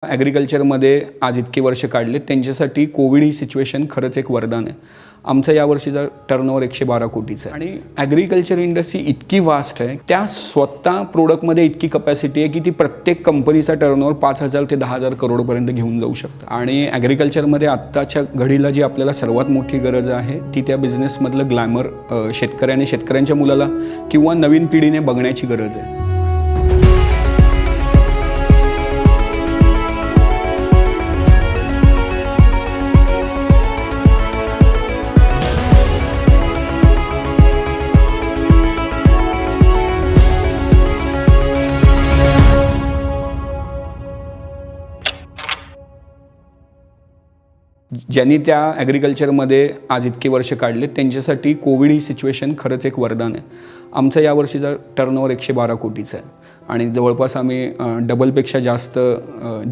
ॲग्रिकल्चरमध्ये आज इतकी वर्ष काढले त्यांच्यासाठी कोविड ही सिच्युएशन खरंच एक वरदान आहे. आमचा या वर्षीचा टर्नओव्हर 112 कोटीचा आहे आणि ॲग्रिकल्चर इंडस्ट्री इतकी वास्ट आहे, त्या स्वतः प्रोडक्टमध्ये इतकी कपॅसिटी आहे की ती प्रत्येक कंपनीचा टर्नओव्हर 5,000 ते 10,000 करोडपर्यंत घेऊन जाऊ शकतं. आणि ॲग्रिकल्चरमध्ये आत्ताच्या घडीला जी आपल्याला सर्वात मोठी गरज आहे ती त्या बिझनेसमधलं ग्लॅमर शेतकऱ्यांच्या मुलाला किंवा नवीन पिढीने बघण्याची गरज आहे. ज्यांनी त्या ॲग्रिकल्चरमध्ये आज इतकी वर्ष काढले त्यांच्यासाठी कोविड ही सिच्युएशन खरंच एक वरदान आहे. आमचा या वर्षीचा टर्नओव्हर 112 कोटीचा आहे आणि जवळपास आम्ही डबलपेक्षा जास्त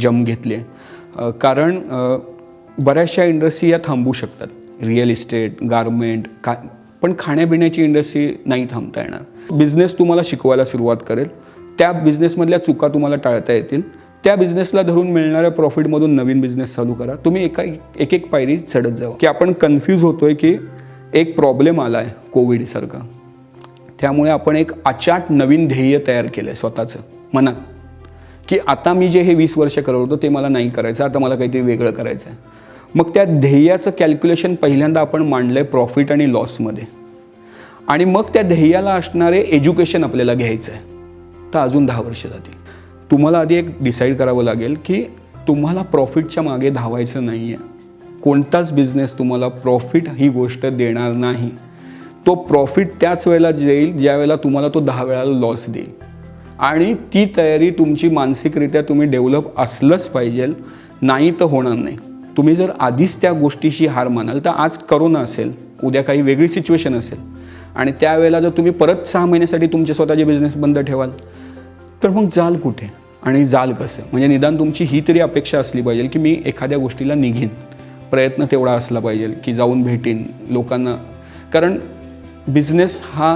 जम घेतले. कारण बऱ्याचशा इंडस्ट्री या थांबू शकतात, रिअल इस्टेट, गारमेंट, पण खाण्यापिण्याची इंडस्ट्री नाही थांबता येणार. बिझनेस तुम्हाला शिकवायला सुरुवात करेल, त्या बिझनेसमधल्या चुका तुम्हाला टाळता येतील, त्या बिझनेसला धरून मिळणाऱ्या प्रॉफिटमधून नवीन बिझनेस चालू करा. तुम्ही एक एक पायरी चढत जावा. की आपण कन्फ्यूज होतोय की एक प्रॉब्लेम आला आहे कोविडसारखा, त्यामुळे आपण एक अचाट नवीन ध्येय तयार केलं आहे स्वतःचं मनात की आता मी जे हे 20 वर्ष करत होतो ते मला नाही करायचं, आता मला काहीतरी वेगळं करायचं आहे. मग त्या ध्येयाचं कॅल्क्युलेशन पहिल्यांदा आपण मांडलं आहे प्रॉफिट आणि लॉसमध्ये, आणि मग त्या ध्येयाला असणारे एज्युकेशन आपल्याला घ्यायचं आहे. तर अजून 10 वर्ष जातील. तुम्हाला आधी एक डिसाईड करावं लागेल की तुम्हाला प्रॉफिटच्या मागे धावायचं नाही आहे. कोणताच बिझनेस तुम्हाला प्रॉफिट ही गोष्ट देणार नाही. तो प्रॉफिट त्याच वेळेला देईल ज्या वेळेला तुम्हाला तो 10 वेळा लॉस देईल. आणि ती तयारी तुमची मानसिकरित्या तुम्ही डेव्हलप असलंच पाहिजे, नाही तर होणार नाही. तुम्ही जर आधीच त्या गोष्टीशी हार मानाल तर आज करोना असेल, उद्या काही वेगळी सिच्युएशन असेल आणि त्यावेळेला जर तुम्ही परत 6 महिन्यासाठी तुमचे स्वतःचे बिझनेस बंद ठेवाल तर मग जाल कुठे आणि जाल कसं? म्हणजे निदान तुमची ही तरी अपेक्षा असली पाहिजे की मी एखाद्या गोष्टीला निघीन, प्रयत्न तेवढा असला पाहिजे की जाऊन भेटीन लोकांना. कारण बिझनेस हा,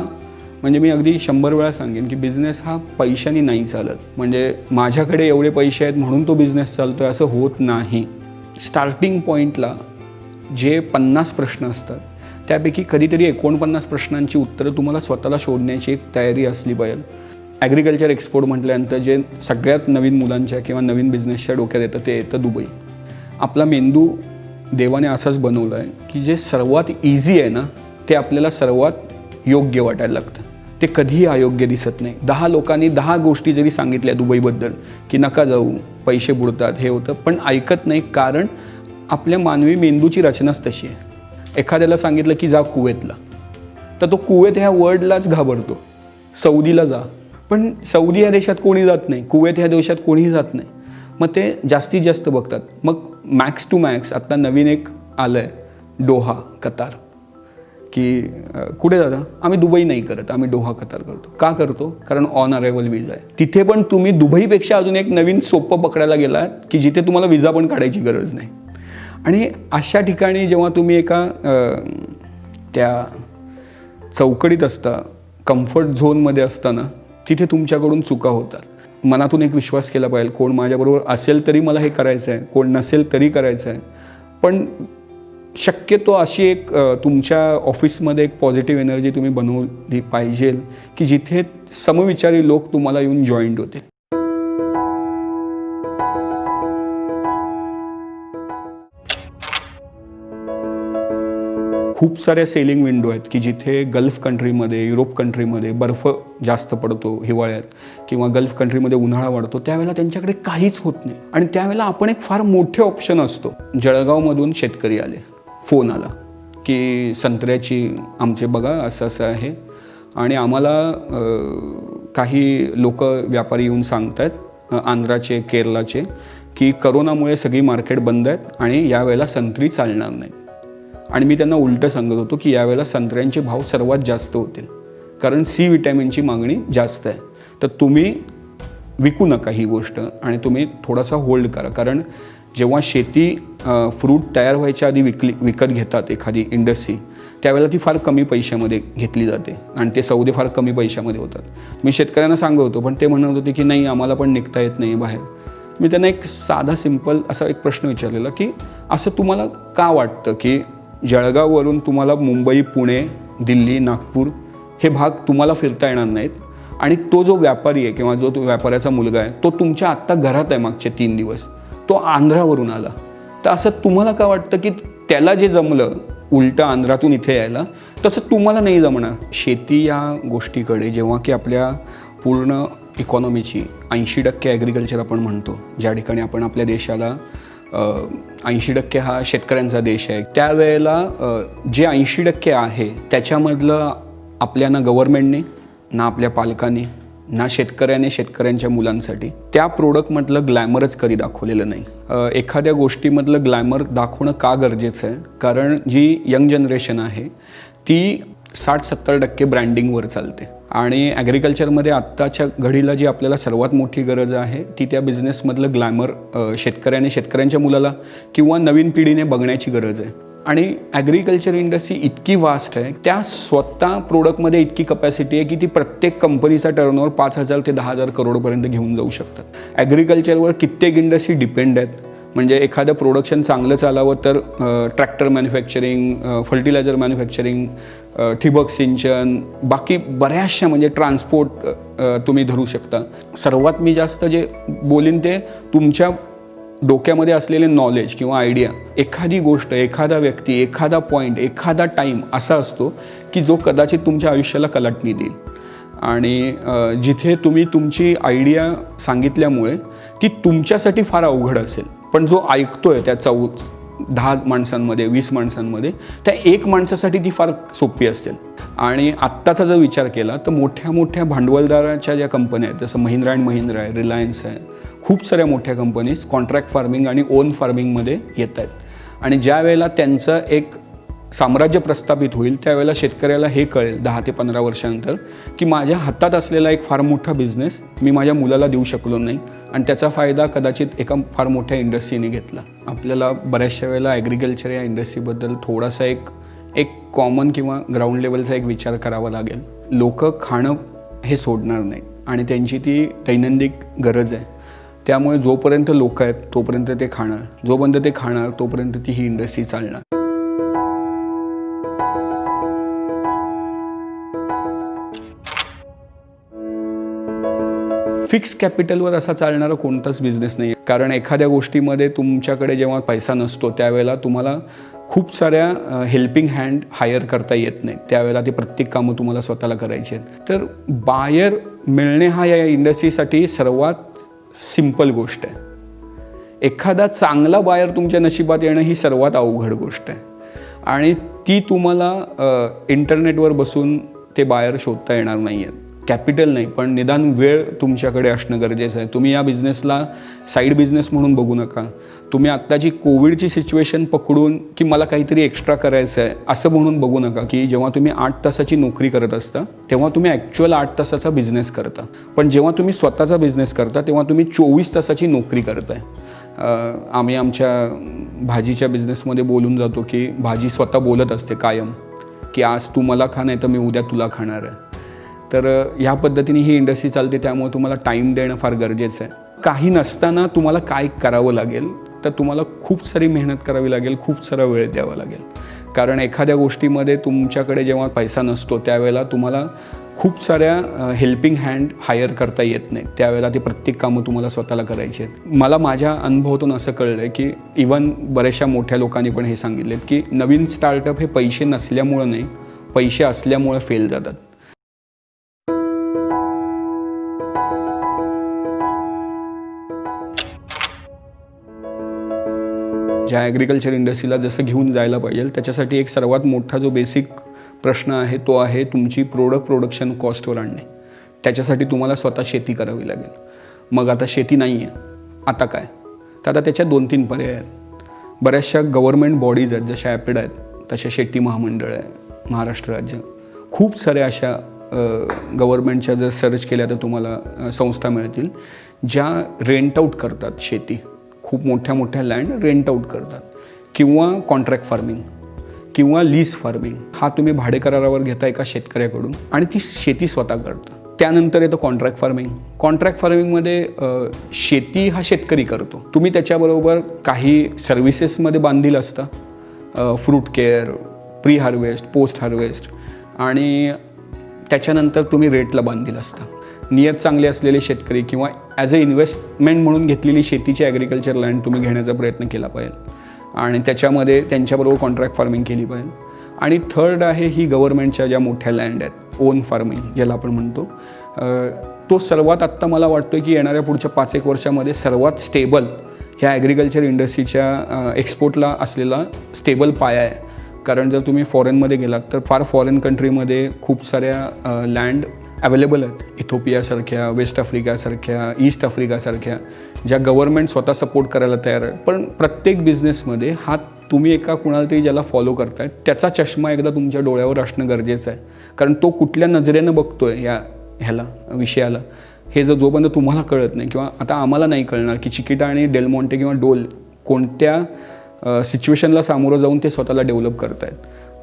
म्हणजे मी अगदी 100 वेळा सांगेन की बिझनेस हा पैशाने नाही चालत. म्हणजे माझ्याकडे एवढे पैसे आहेत म्हणून तो बिझनेस चालतो आहे असं होत नाही. स्टार्टिंग पॉईंटला जे 50 प्रश्न असतात त्यापैकी कधीतरी 49 प्रश्नांची उत्तरं तुम्हाला स्वतःला शोधण्याची एक तयारी असली पाहिजे. ॲग्रिकल्चर एक्सपोर्ट म्हटल्यानंतर जे सगळ्यात नवीन मुलांच्या किंवा नवीन बिझनेसच्या डोक्यात येतं ते येतं दुबई. आपला मेंदू देवाने असाच बनवला आहे की जे सर्वात इझी आहे ना ते आपल्याला सर्वात योग्य वाटायला लागतं. ते कधीही अयोग्य दिसत नाही. 10 लोकांनी 10 गोष्टी जरी सांगितल्या दुबईबद्दल की नका जाऊ, पैसे बुडतात, हे होतं, पण ऐकत नाही. कारण आपल्या मानवी मेंदूची रचनाच तशी आहे. एखाद्याला सांगितलं की जा कुवेतला, तर तो कुवेत ह्या वर्डलाच घाबरतो. सौदीला जा, पण सौदी या देशात कोणी जात नाही, कुवेत ह्या देशात कोणीही जात नाही. मग ते जास्तीत जास्त बघतात. मग मॅक्स टू मॅक्स आत्ता नवीन एक आलं आहे डोहा, कतार, की कुठे जाता? आम्ही दुबई नाही करत, आम्ही डोहा, कतार करतो. का करतो? कारण ऑन अरायव्हल विजा आहे. तिथे पण तुम्ही दुबईपेक्षा अजून एक नवीन सोपं पकडायला गेलात की जिथे तुम्हाला विजा पण काढायची गरज नाही. आणि अशा ठिकाणी जेव्हा तुम्ही एका त्या चौकडीत असता, कम्फर्ट झोनमध्ये असताना, तिथे तुमच्याकडून चुका होतात. मनातून एक विश्वास केला पाहिजे कोण माझ्याबरोबर असेल तरी मला हे करायचं आहे, कोण नसेल तरी करायचं आहे. पण शक्यतो अशी एक तुमच्या ऑफिसमध्ये एक पॉझिटिव्ह एनर्जी तुम्ही बनवली पाहिजे की जिथे समविचारी लोक तुम्हाला येऊन जॉईंट होते. खूप साऱ्या सेलिंग विंडो आहेत की जिथे गल्फ कंट्रीमध्ये, युरोप कंट्रीमध्ये बर्फ जास्त पडतो हिवाळ्यात, किंवा गल्फ कंट्रीमध्ये उन्हाळा वाढतो, त्यावेळेला त्यांच्याकडे काहीच होत नाही. आणि त्यावेळेला आपण एक फार मोठे ऑप्शन असतो. जळगावमधून शेतकरी आले, फोन आला की संत्र्याची आमचे बघा असं असं आहे आणि आम्हाला काही लोक व्यापारी येऊन सांगत आहेत आंध्राचे, केरळाचे, की करोनामुळे सगळी मार्केट बंद आहेत आणि यावेळेला संत्री चालणार नाही. आणि मी त्यांना उलटं सांगत होतो की यावेळेला संत्र्यांचे भाव सर्वात जास्त होतील कारण सी विटॅमिनची मागणी जास्त आहे. तर तुम्ही विकू नका ही गोष्ट आणि तुम्ही थोडासा होल्ड करा. कारण जेव्हा शेती फ्रूट तयार व्हायच्या आधी विकत घेतात एखादी इंडस्ट्री, त्यावेळेला ती फार कमी पैशामध्ये घेतली जाते आणि ते सौदे फार कमी पैशामध्ये होतात. मी शेतकऱ्यांना सांगत होतो, पण ते म्हणत होते की नाही आम्हाला पण निघता येत नाही बाहेर. मी त्यांना एक साधा सिंपल असा एक प्रश्न विचारलेला की असं तुम्हाला का वाटतं की जळगाववरून तुम्हाला मुंबई, पुणे, दिल्ली, नागपूर हे भाग तुम्हाला फिरता येणार नाहीत आणि तो जो व्यापारी आहे किंवा जो तो व्यापाऱ्याचा मुलगा आहे तो तुमच्या आत्ता घरात आहे मागचे 3 दिवस, तो आंध्रावरून आला, तर असं तुम्हाला का वाटतं की त्याला जे जमलं उलटं आंध्रातून इथे यायला तसं तुम्हाला नाही जमणार? शेती या गोष्टीकडे जेव्हा की आपल्या पूर्ण इकॉनॉमीची 80% ॲग्रिकल्चर आपण म्हणतो, ज्या ठिकाणी आपण आपल्या देशाला 80% हा शेतकऱ्यांचा देश आहे, त्यावेळेला जे 80% आहे त्याच्यामधलं आपल्या ना गव्हर्नमेंटने, ना आपल्या पालकांनी, ना शेतकऱ्याने शेतकऱ्यांच्या मुलांसाठी त्या प्रोडक्टमधलं ग्लॅमरच कधी दाखवलेलं नाही. एखाद्या गोष्टीमधलं ग्लॅमर दाखवणं का गरजेचं आहे? कारण जी यंग जनरेशन आहे ती 60-70% ब्रँडिंगवर चालते आणि ॲग्रिकल्चरमध्ये आत्ताच्या घडीला जी आपल्याला सर्वात मोठी गरज आहे ती त्या बिझनेसमधलं ग्लॅमर शेतकऱ्याने शेतकऱ्यांच्या मुलाला किंवा नवीन पिढीने बघण्याची गरज आहे. आणि ॲग्रिकल्चर इंडस्ट्री इतकी वास्ट आहे, त्या स्वतः प्रोडक्टमध्ये इतकी कपॅसिटी आहे की ती प्रत्येक कंपनीचा टर्नओव्हर 5,000 ते 10,000 करोडपर्यंत घेऊन जाऊ शकतात. ॲग्रिकल्चरवर कित्येक इंडस्ट्री डिपेंड आहेत. म्हणजे एखादं प्रोडक्शन चांगलं चालावं तर ट्रॅक्टर मॅन्युफॅक्चरिंग, फर्टिलायझर मॅन्युफॅक्चरिंग, ठिबक सिंचन, बाकी बऱ्याचशा म्हणजे ट्रान्सपोर्ट तुम्ही धरू शकता. सर्वात मी जास्त जे बोलीन ते तुमच्या डोक्यामध्ये असलेले नॉलेज किंवा आयडिया. एखादी गोष्ट, एखादा व्यक्ती, एखादा पॉईंट, एखादा टाईम असा असतो की जो कदाचित तुमच्या आयुष्याला कलाटणी देईल आणि जिथे तुम्ही तुमची आयडिया सांगितल्यामुळे ती तुमच्यासाठी फार अवघड असेल, पण जो ऐकतोय त्या 10 माणसांमध्ये, 20 माणसांमध्ये, त्या 1 माणसासाठी ती फार सोपी असेल. आणि आत्ताचा जर विचार केला तर मोठ्या मोठ्या भांडवलदाराच्या ज्या कंपन्या आहेत, जसं महिंद्रा अँड महिंद्रा आहे, रिलायन्स आहे, खूप साऱ्या मोठ्या कंपनीज कॉन्ट्रॅक्ट फार्मिंग आणि ओन फार्मिंगमध्ये येत आहेत. आणि ज्या वेळेला त्यांचं एक साम्राज्य प्रस्थापित होईल त्यावेळेला शेतकऱ्याला हे कळेल 10 ते 15 वर्षानंतर की माझ्या हातात असलेला एक फार मोठा बिझनेस मी माझ्या मुलाला देऊ शकलो नाही आणि त्याचा फायदा कदाचित एका फार मोठ्या इंडस्ट्रीने घेतला. आपल्याला बऱ्याचशा वेळेला ॲग्रिकल्चर या इंडस्ट्रीबद्दल थोडासा एक कॉमन किंवा ग्राउंड लेवलचा एक विचार करावा लागेल. लोक खाणं हे सोडणार नाही आणि त्यांची ती दैनंदिन गरज आहे. त्यामुळे जोपर्यंत लोक आहेत तोपर्यंत ते खाणार, जोपर्यंत ते खाणार तोपर्यंत ती ही इंडस्ट्री चालणार. फिक्स कॅपिटलवर असा चालणारा कोणताच बिझनेस नाही आहे. कारण एखाद्या गोष्टीमध्ये तुमच्याकडे जेव्हा पैसा नसतो त्यावेळेला तुम्हाला खूप साऱ्या हेल्पिंग हँड हायर करता येत नाही. त्यावेळेला ते प्रत्येक कामं तुम्हाला स्वतःला करायची आहेत. तर बायर मिळणे हा या इंडस्ट्रीसाठी सर्वात सिंपल गोष्ट आहे. एखादा चांगला बायर तुमच्या नशिबात येणं ही सर्वात अवघड गोष्ट आहे आणि ती तुम्हाला इंटरनेटवर बसून ते बायर शोधता येणार नाही आहेत. कॅपिटल नाही पण निदान वेळ तुमच्याकडे असणं गरजेचं आहे. तुम्ही या बिझनेसला साईड बिझनेस म्हणून बघू नका. तुम्ही आत्ताची कोविडची सिच्युएशन पकडून की मला काहीतरी एक्स्ट्रा करायचं आहे असं म्हणून बघू नका की जेव्हा तुम्ही 8 तासाची नोकरी करत असता तेव्हा तुम्ही ॲक्च्युअल 8 तासाचा बिझनेस करता, पण जेव्हा तुम्ही स्वतःचा बिझनेस करता तेव्हा तुम्ही 24 तासाची नोकरी करताय. आम्ही आमच्या भाजीच्या बिझनेसमध्ये बोलून जातो की भाजी स्वतः बोलत असते कायम की आज तू मला खा नाही तर मी उद्या तुला खाणार आहे. तर ह्या पद्धतीने ही इंडस्ट्री चालते. त्यामुळे तुम्हाला टाईम देणं फार गरजेचं आहे. काही नसताना तुम्हाला काय करावं लागेल तर तुम्हाला खूप सारी मेहनत करावी लागेल, खूप सारा वेळ द्यावा लागेल. कारण एखाद्या गोष्टीमध्ये तुमच्याकडे जेव्हा पैसा नसतो त्यावेळेला तुम्हाला खूप साऱ्या हेल्पिंग हँड हायर करता येत नाही. त्यावेळेला ते प्रत्येक कामं तुम्हाला स्वतःला करायची आहेत. मला माझ्या अनुभवातून असं कळलं आहे की इवन बऱ्याचशा मोठ्या लोकांनी पण हे सांगितलेत की नवीन स्टार्टअप हे पैसे नसल्यामुळं नाही, पैसे असल्यामुळं फेल जातात. ज्या ॲग्रिकल्चर इंडस्ट्रीला जसं घेऊन जायला पाहिजे त्याच्यासाठी एक सर्वात मोठा जो बेसिक प्रश्न आहे तो आहे तुमची प्रोडक्शन कॉस्टवर आणणे. त्याच्यासाठी तुम्हाला स्वतः शेती करावी लागेल. मग आता शेती नाही आहे, आता काय? तर आता त्याच्या 2-3 पर्याय आहेत. बऱ्याचशा गव्हर्नमेंट बॉडीज आहेत, जशा ॲपिड आहेत तशा शेती महामंडळ आहे, महाराष्ट्र राज्य, खूप साऱ्या अशा गव्हर्नमेंटच्या जर सर्च केल्या तर तुम्हाला संस्था मिळतील ज्या रेंट आऊट करतात शेती. खूप मोठ्या मोठ्या लँड रेंट आऊट करतात किंवा कॉन्ट्रॅक्ट फार्मिंग किंवा लीज फार्मिंग. हा तुम्ही भाडेकरारावर घेता एका शेतकऱ्याकडून आणि ती शेती स्वतः करता. त्यानंतर येतं कॉन्ट्रॅक्ट फार्मिंग. कॉन्ट्रॅक्ट फार्मिंगमध्ये शेती हा शेतकरी करतो, तुम्ही त्याच्याबरोबर काही सर्व्हिसेसमध्ये बांधील असता, fruit care, pre harvest, post harvest, आणि त्याच्यानंतर तुम्ही रेटला बांधील असता. नियत चांगली असलेले शेतकरी किंवा ॲज अ इन्व्हेस्टमेंट म्हणून घेतलेली शेतीची ॲग्रिकल्चर लँड तुम्ही घेण्याचा प्रयत्न केला पाहिजे आणि त्याच्यामध्ये त्यांच्याबरोबर कॉन्ट्रॅक्ट फार्मिंग केली पाहिजे. आणि थर्ड आहे ही गव्हर्नमेंटच्या ज्या मोठ्या लँड आहेत, ओन फार्मिंग ज्याला आपण म्हणतो, तो सर्वात आत्ता मला वाटतो की येणाऱ्या पुढच्या 5-1 वर्षामध्ये सर्वात स्टेबल ह्या ॲग्रिकल्चर इंडस्ट्रीच्या एक्सपोर्टला असलेला स्टेबल पाया आहे. कारण जर तुम्ही फॉरेनमध्ये गेलात तर फार फॉरेन कंट्रीमध्ये खूप साऱ्या लँड अवेलेबल आहेत, इथोपियासारख्या, वेस्ट आफ्रिकासारख्या, ईस्ट आफ्रिकासारख्या, ज्या गव्हर्नमेंट स्वतः सपोर्ट करायला तयार आहे. पण प्रत्येक बिझनेसमध्ये हा तुम्ही एका कुणाला तरी ज्याला फॉलो करताय त्याचा चष्मा एकदा तुमच्या डोळ्यावर असणं गरजेचं आहे. कारण तो कुठल्या नजरेनं बघतोय ह्याला विषयाला, हे जर जोपर्यंत तुम्हाला कळत नाही, किंवा आता आम्हाला नाही कळणार की चिकिटा आणि डेलमॉन्टे किंवा डोल कोणत्या सिच्युएशनला सामोरं जाऊन ते स्वतःला डेव्हलप करत आहेत,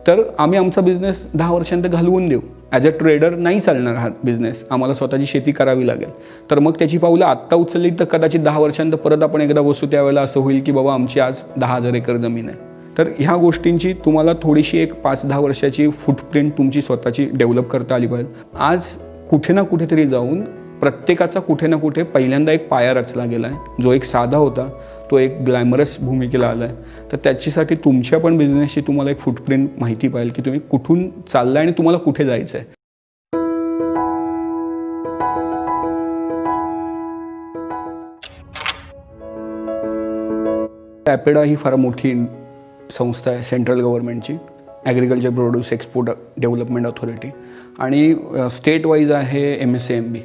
तर आम्ही आमचा बिझनेस 10 वर्षांत घालवून देऊ. ॲज अ ट्रेडर नाही चालणार हा बिझनेस, आम्हाला स्वतःची शेती करावी लागेल. तर मग त्याची पावलं आत्ता उचलली तर कदाचित 10 वर्षांत परत आपण एकदा बसू, त्यावेळेला असं होईल की बाबा आमची आज 10,000 एकर जमीन आहे. तर ह्या गोष्टींची तुम्हाला थोडीशी एक 5-10 वर्षाची फुटप्रिंट तुमची स्वतःची डेव्हलप करता आली पाहिजे. आज कुठे ना कुठेतरी जाऊन प्रत्येकाचा कुठे ना कुठे पहिल्यांदा एक पाया रचला गेला आहे, जो एक साधा होता तो एक ग्लॅमरस भूमिकेला आला आहे. तर त्याच्यासाठी तुमच्या पण बिझनेसची तुम्हाला एक फुटप्रिंट माहिती पाहिजे की तुम्ही कुठून चाललाय आणि तुम्हाला कुठे जायचं आहे. ॲपेडा ही फार मोठी संस्था आहे सेंट्रल गव्हर्नमेंटची, agriculture produce export development authority, आणि स्टेट वाईज आहे MSAMB,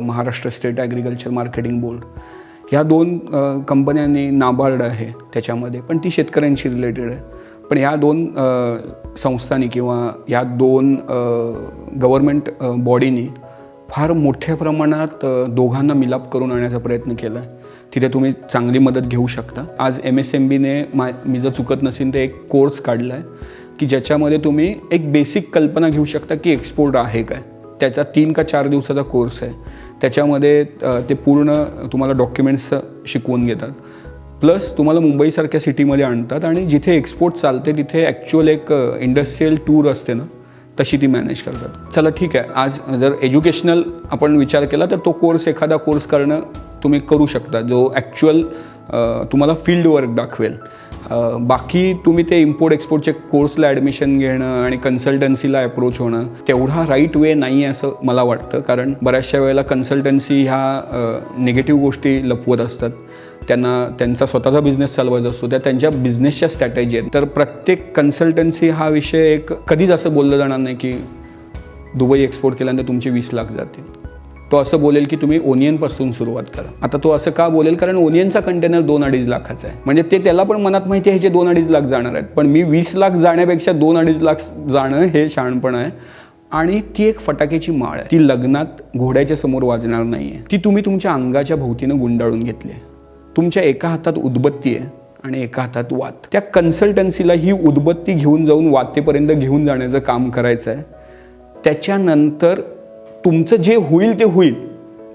Maharashtra state agriculture marketing board. ह्या 2 कंपन्यांनी, नाबार्ड आहे त्याच्यामध्ये, पण ती शेतकऱ्यांशी रिलेटेड आहे. पण ह्या 2 संस्थांनी किंवा ह्या 2 गव्हर्नमेंट बॉडीनी फार मोठ्या प्रमाणात दोघांना मिलाप करून आणण्याचा प्रयत्न केला आहे. तिथे तुम्ही चांगली मदत घेऊ शकता. आज MSAMBने मी जर चुकत नसेल तर एक कोर्स काढला आहे की ज्याच्यामध्ये तुम्ही एक बेसिक कल्पना घेऊ शकता की एक्सपोर्ट आहे काय. त्याचा 3 का 4 दिवसाचा कोर्स आहे. त्याच्यामध्ये ते पूर्ण तुम्हाला डॉक्युमेंट्स शिकवून घेतात, प्लस तुम्हाला मुंबईसारख्या सिटीमध्ये आणतात आणि जिथे एक्सपोर्ट चालते तिथे ॲक्च्युअल एक इंडस्ट्रियल टूर असते ना, तशी ती मॅनेज करतात. चला ठीक आहे, आज जर एज्युकेशनल आपण विचार केला तर तो कोर्स, एखादा कोर्स करणं तुम्ही करू शकता जो ॲक्च्युअल तुम्हाला फील्ड वर्क दाखवेल. बाकी तुम्ही ते इम्पोर्ट एक्सपोर्टचे कोर्सला ॲडमिशन घेणं आणि कन्सल्टन्सीला अप्रोच होणं तेवढा राईट वे नाही आहे असं मला वाटतं. कारण बऱ्याचशा वेळेला कन्सल्टन्सी ह्या निगेटिव्ह गोष्टी लपवत असतात. त्यांना त्यांचा स्वतःचा बिझनेस चालवायचा असतो, त्या त्यांच्या बिझनेसच्या स्ट्रॅटेजी आहेत. तर प्रत्येक कन्सल्टन्सी हा विषय एक कधीच असं बोललं जाणार नाही की दुबई एक्सपोर्ट केल्यानंतर तुमचे 20 लाख जातील. तो असं बोलेल की तुम्ही ओनियनपासून सुरुवात करा. आता तो असं का बोलेल? कारण ओनियनचा कंटेनर 2-2.5 लाखाचा आहे. म्हणजे ते त्याला पण मनात माहिती आहे हे 2-2.5 लाख जाणार आहेत, पण मी 20 लाख जाण्यापेक्षा 2-2.5 लाख जाणं हे शहाणपण आहे. आणि ती एक फटाक्याची माळ आहे, ती लग्नात घोड्याच्या समोर वाजणार नाही आहे. ती तुम्ही तुमच्या अंगाच्या भोवतीनं गुंडाळून घेतली आहे. तुमच्या एका हातात उदबत्ती आहे आणि एका हातात वात. त्या कन्सल्टन्सीला ही उदबत्ती घेऊन जाऊन वातेपर्यंत घेऊन जाण्याचं काम करायचं आहे. त्याच्यानंतर तुमचं जे होईल ते होईल,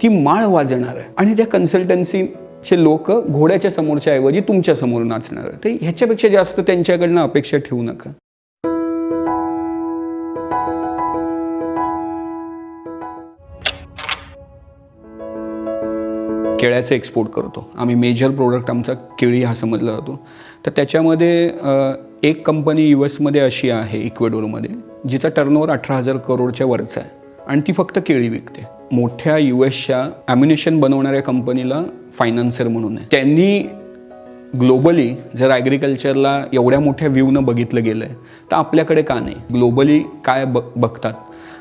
ती माळ वाजणार आहे आणि त्या कन्सल्टन्सीचे लोक घोड्याच्या समोरच्या ऐवजी तुमच्या समोर नाचणार आहे. तर ह्याच्यापेक्षा जास्त त्यांच्याकडनं अपेक्षा ठेवू नका. केळ्याचं एक्सपोर्ट करतो आम्ही. मेजर प्रोडक्ट आमचा केळी हा समजला जातो. तर त्याच्यामध्ये एक कंपनी US अशी आहे, इक्वेडोरमध्ये, जिचा टर्नओव्हर 18,000 करोडच्या वरचा आहे आणि ती फक्त केळी विकते. मोठ्या USच्या ॲम्युनिशन बनवणाऱ्या कंपनीला फायनान्सर म्हणून आहे. त्यांनी ग्लोबली जर ॲग्रिकल्चरला एवढ्या मोठ्या व्ह्यूनं बघितलं गेलं आहे तर आपल्याकडे का नाही? ग्लोबली काय बघतात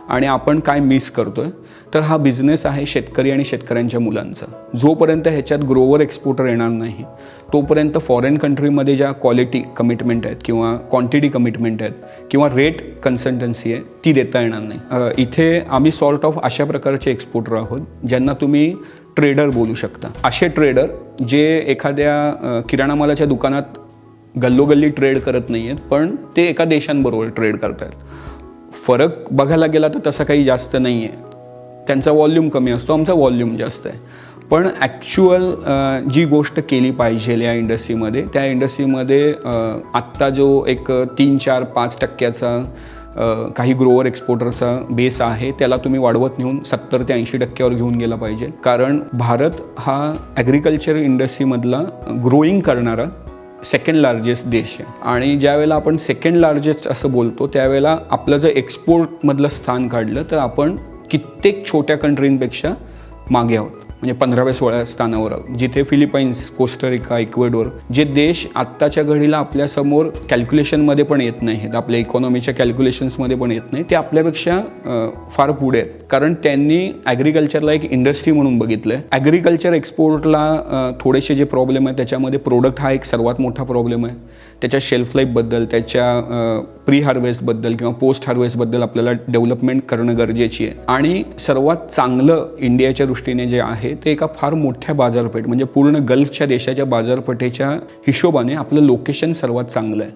आणि आपण काय मिस करतोय? तर हा बिझनेस आहे शेतकरी आणि शेतकऱ्यांच्या मुलांचा. जोपर्यंत ह्याच्यात ग्रोवर एक्सपोर्टर येणार नाही तोपर्यंत फॉरेन कंट्रीमध्ये ज्या क्वालिटी कमिटमेंट आहेत किंवा क्वांटिटी कमिटमेंट आहेत किंवा रेट कन्सल्टन्सी आहे ती देता येणार नाही. इथे आम्ही सॉर्ट ऑफ अशा प्रकारचे एक्सपोर्टर आहोत ज्यांना तुम्ही ट्रेडर बोलू शकता. असे ट्रेडर जे एखाद्या किराणा मालाच्या दुकानात गल्लोगल्ली ट्रेड करत नाही आहेत, पण ते एका देशांबरोबर ट्रेड करत आहेत. फरक बघायला गेला तर तसा काही जास्त नाही आहे. त्यांचा व्हॉल्यूम कमी असतो, आमचा व्हॉल्यूम जास्त आहे. पण ॲक्च्युअल जी गोष्ट केली पाहिजे या इंडस्ट्रीमध्ये, त्या इंडस्ट्रीमध्ये आत्ता जो एक 3-4-5% काही ग्रोअर एक्सपोर्टरचा बेस आहे त्याला तुम्ही वाढवत नेऊन 70 ते 80% घेऊन गेला पाहिजे. कारण भारत हा ॲग्रिकल्चर इंडस्ट्रीमधला ग्रोईंग करणारा सेकंड लार्जेस्ट देश आहे. आणि ज्यावेळेला आपण सेकंड लार्जेस्ट असं बोलतो त्यावेळेला आपलं जर एक्सपोर्टमधलं स्थान काढलं तर आपण कित्येक छोट्या कंट्रींपेक्षा मागे आहोत. म्हणजे 15व्या-16व्या स्थानावर आहोत. जिथे फिलिपाईन्स, कोस्टारिका, इक्वेडोर जे देश आत्ताच्या घडीला आपल्यासमोर कॅल्क्युलेशनमध्ये पण येत नाहीत, आपल्या इकॉनॉमीच्या कॅल्क्युलेशन्समध्ये पण येत नाही, ते आपल्यापेक्षा फार पुढे आहेत. कारण त्यांनी ॲग्रिकल्चरला एक इंडस्ट्री म्हणून बघितलं आहे. ॲग्रिकल्चर एक्सपोर्टला थोडेसे जे प्रॉब्लेम आहेत त्याच्यामध्ये प्रोडक्ट हा एक सर्वात मोठा प्रॉब्लेम आहे. त्याच्या शेल्फ लाईफबद्दल, त्याच्या प्री हार्वेस्टबद्दल किंवा पोस्ट हार्वेस्टबद्दल आपल्याला डेव्हलपमेंट करणं गरजेची आहे. आणि सर्वात चांगलं इंडियाच्या दृष्टीने जे आहे ते एका फार मोठ्या बाजारपेठ म्हणजे पूर्ण गल्फच्या देशाच्या बाजारपेठेच्या हिशोबाने आपलं लोकेशन सर्वात चांगलं आहे.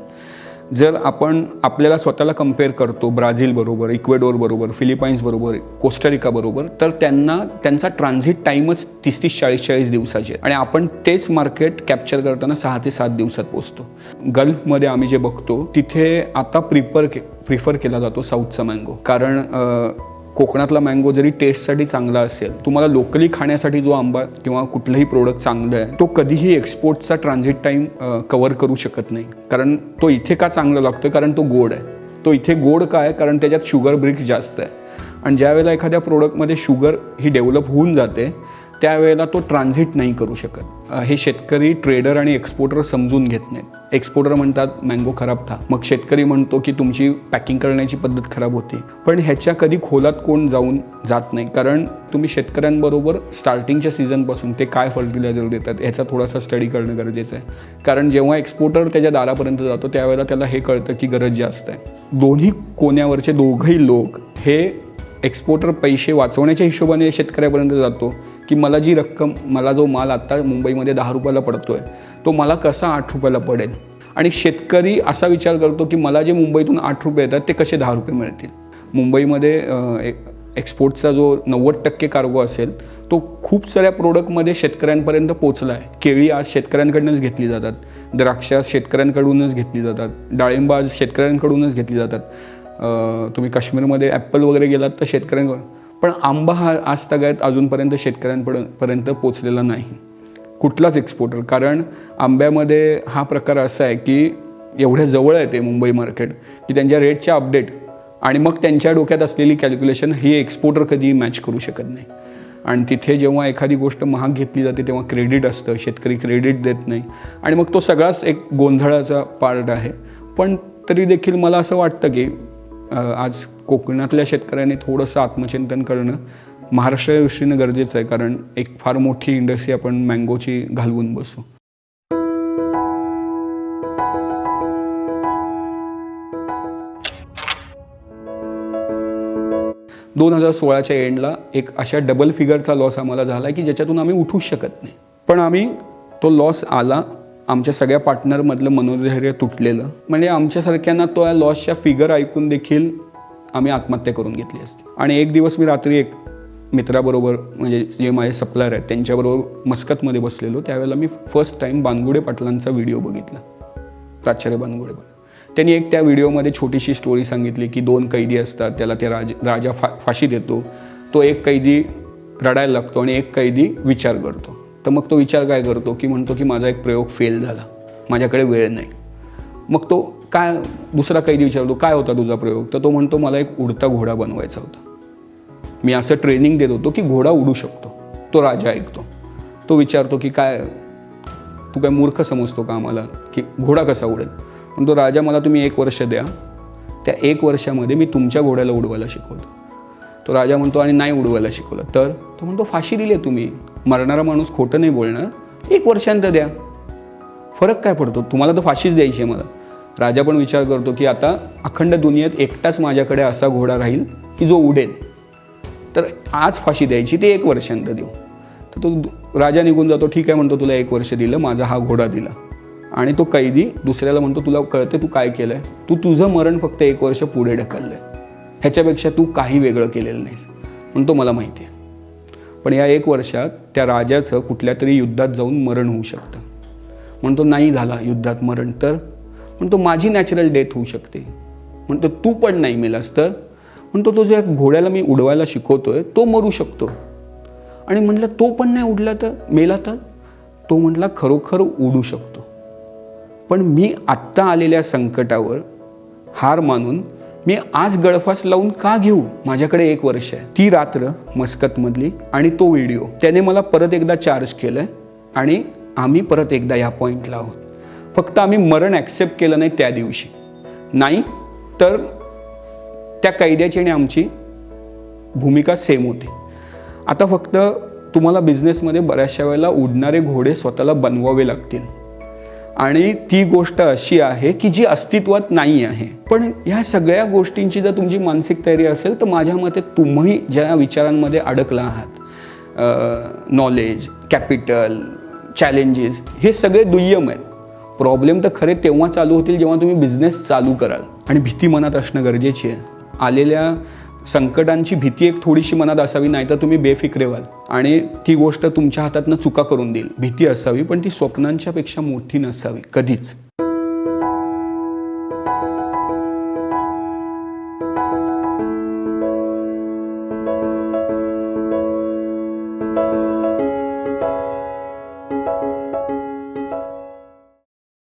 जर आपण आपल्याला स्वतःला कम्पेअर करतो ब्राझीलबरोबर, इक्वेडोरबरोबर, फिलिपाईन्सबरोबर, कोस्टारिकाबरोबर, तर त्यांचा ट्रान्झिट टाईमच 30-40 दिवसाचे आणि आपण तेच मार्केट कॅप्चर करताना 6 ते 7 दिवसात पोचतो. गल्फमध्ये आम्ही जे बघतो तिथे आता प्रिफर केला जातो साऊथचा मँगो. कारण कोकणातला मँगो जरी टेस्टसाठी चांगला असेल, तुम्हाला लोकली खाण्यासाठी जो आंबा किंवा कुठलंही प्रोडक्ट चांगलं आहे तो कधीही एक्सपोर्टचा ट्रान्झिट टाईम कव्हर करू शकत नाही. कारण तो इथे का चांगला लागतोय? कारण तो गोड आहे. तो इथे गोड का आहे? कारण त्याच्यात शुगर ब्रिक्स जास्त आहे. आणि ज्या वेळेला एखाद्या प्रोडक्टमध्ये शुगर ही डेव्हलप होऊन जाते त्यावेळेला तो ट्रान्झिट नाही करू शकत. हे शेतकरी, ट्रेडर आणि एक्सपोर्टर समजून घेत नाहीत. एक्सपोर्टर म्हणतात मँगो खराब था, मग शेतकरी म्हणतो की तुमची पॅकिंग करण्याची पद्धत खराब होती. पण ह्याच्या कधी खोलात कोण जात नाही. कारण तुम्ही शेतकऱ्यांबरोबर स्टार्टिंगच्या सीझनपासून ते काय फर्टिलायझर देतात ह्याचा थोडासा स्टडी करणं गरजेचं आहे. कारण जेव्हा एक्सपोर्टर त्याच्या दारापर्यंत जातो त्यावेळेला त्याला हे कळतं की गरज जास्त आहे. दोन्ही कोण्यावरचे दोघंही लोक हे एक्सपोर्टर पैसे वाचवण्याच्या हिशोबाने शेतकऱ्यापर्यंत जातो की मला जी रक्कम, मला जो माल आत्ता मुंबईमध्ये 10 रुपयाला पडतोय तो मला कसा 8 रुपयाला पडेल. आणि शेतकरी असा विचार करतो की मला जे मुंबईतून 8 रुपये येतात ते कसे 10 रुपये मिळतील. मुंबईमध्ये एक्सपोर्टचा जो 90% कार्गो असेल तो खूप साऱ्या प्रोडक्टमध्ये शेतकऱ्यांपर्यंत पोचला आहे. केळी आज शेतकऱ्यांकडूनच घेतली जातात, द्राक्ष शेतकऱ्यांकडूनच घेतली जातात, डाळिंब आज शेतकऱ्यांकडूनच घेतली जातात. तुम्ही काश्मीरमध्ये ॲपल वगैरे गेलात तर शेतकऱ्यांकडून. पण आंबा हा आज तगायत अजूनपर्यंत शेतकऱ्यांपर्यंत पोचलेला नाही कुठलाच एक्सपोर्टर. कारण आंब्यामध्ये हा प्रकार असा आहे की एवढ्या जवळ आहे ते मुंबई मार्केट की त्यांच्या रेटच्या अपडेट आणि मग त्यांच्या डोक्यात असलेली कॅल्क्युलेशन ही एक्सपोर्टर कधीही मॅच करू शकत नाही. आणि तिथे जेव्हा एखादी गोष्ट महाग घेतली जाते तेव्हा क्रेडिट असतं, शेतकरी क्रेडिट देत नाही आणि मग तो सगळाच एक गोंधळाचा पार्ट आहे. पण तरी देखील मला असं वाटतं की आज कोकणातल्या शेतकऱ्यांनी थोडंसं आत्मचिंतन करणं महाराष्ट्राच्या दृष्टीनं गरजेचं आहे. कारण एक फार मोठी इंडस्ट्री आपण मँगोची घालवून बसू. 2016च्या एंडला एक अशा डबल फिगरचा लॉस आम्हाला झाला की ज्याच्यातून आम्ही उठूच शकत नाही. पण आम्ही तो लॉस आला, आमच्या सगळ्या पार्टनरमधलं मनोधैर्य तुटलेलं. म्हणजे आमच्यासारख्यांना तो या लॉसच्या फिगर ऐकून देखील आम्ही आत्महत्या करून घेतली असते. आणि एक दिवस मी रात्री एक मित्राबरोबर, म्हणजे जे माझे सप्लायर आहेत त्यांच्याबरोबर मस्कतमध्ये बसलेलो. त्यावेळेला मी फर्स्ट टाईम बानगुडे पाटलांचा व्हिडिओ बघितला, प्राचार्य बानगुडे. त्यांनी एक त्या व्हिडिओमध्ये छोटीशी स्टोरी सांगितली की 2 कैदी असतात, त्याला ते राजा फाशी देतो. तो एक कैदी रडायला लागतो आणि एक कैदी विचार करतो. तर मग तो विचार काय करतो की म्हणतो की माझा एक प्रयोग फेल झाला, माझ्याकडे वेळ नाही. मग तो काय, दुसरा कैदी विचारतो काय होता तुझा प्रयोग? तर तो म्हणतो मला एक उडता घोडा बनवायचा होता. मी असं ट्रेनिंग देत होतो की घोडा उडू शकतो. तो राजा ऐकतो, तो विचारतो की काय तू काय मूर्ख समजतो का आम्हाला की घोडा कसा उडेल? पण तो राजा मला तुम्ही 1 वर्ष द्या, त्या 1 वर्षामध्ये मी तुमच्या घोड्याला उडवायला शिकवतो. तो राजा म्हणतो आणि नाही उडवायला शिकवलं तर? तो म्हणतो फाशी दिली तुम्ही, मरणारा माणूस खोटं नाही बोलणार, 1 वर्षांत द्या, फरक काय पडतो? तुम्हाला तर फाशीच द्यायची आहे मला. राजा पण विचार करतो की आता अखंड दुनियेत एकटाच माझ्याकडे असा घोडा राहील की जो उडेल, तर आज फाशी द्यायची, ते 1 वर्षांत देऊ. तर तो राजा निघून जातो. ठीक आहे म्हणतो, तुला 1 वर्ष दिलं, माझा हा घोडा दिला. आणि तो कैदी दुसऱ्याला म्हणतो तुला कळते तू काय केलं आहे? तुझं मरण फक्त 1 वर्ष पुढे ढकललं आहे, ह्याच्यापेक्षा तू काही वेगळं केलेलं नाहीस. म्हणतो मला माहिती आहे. पण या 1 वर्षात त्या राजाचं कुठल्या तरी युद्धात जाऊन मरण होऊ शकतं. म्हणतो नाही झाला युद्धात मरण तर? म्हणतो माझी नॅचरल डेथ होऊ शकते. म्हणतो तू पण नाही मेलास तर? म्हणतो तो ज्या घोड्याला मी उडवायला शिकवतोय तो मरू शकतो. आणि म्हटलं तो पण नाही उडला तर मेला तर? तो म्हटला खरोखर उडू शकतो, पण मी आत्ता आलेल्या संकटावर हार मानून मी आज गळफास लावून का घेऊ? माझ्याकडे 1 वर्ष आहे. ती रात्र मस्कतमधली आणि तो व्हिडिओ त्याने मला परत एकदा चार्ज केलं आणि आम्ही परत एकदा या पॉईंटला आहोत. फक्त आम्ही मरण ॲक्सेप्ट केलं नाही त्या दिवशी. नाही तर त्या कैद्याची आणि आमची भूमिका सेम होती. आता फक्त तुम्हाला बिझनेसमध्ये बऱ्याचशा वेळेला उडणारे घोडे स्वतःला बनवावे लागतील आणि ती गोष्ट अशी आहे की जी अस्तित्वात नाही आहे. पण ह्या सगळ्या गोष्टींची जर तुमची मानसिक तयारी असेल तर माझ्या मते तुम्ही ज्या विचारांमध्ये अडकला आहात, नॉलेज, कॅपिटल, चॅलेंजेस, हे सगळे दुय्यम आहेत. प्रॉब्लेम तर खरे तेव्हा चालू होतील जेव्हा तुम्ही बिझनेस चालू कराल. आणि भीती मनात असणं गरजेची आहे. आलेल्या संकटांची भीती एक थोडीशी मनात असावी, नाही तर तुम्ही बेफिक्रे व्हाल आणि ती गोष्ट तुमच्या हातातनं चुका करून देईल. भीती असावी पण ती स्वप्नांच्या पेक्षा मोठी नसावी कधीच.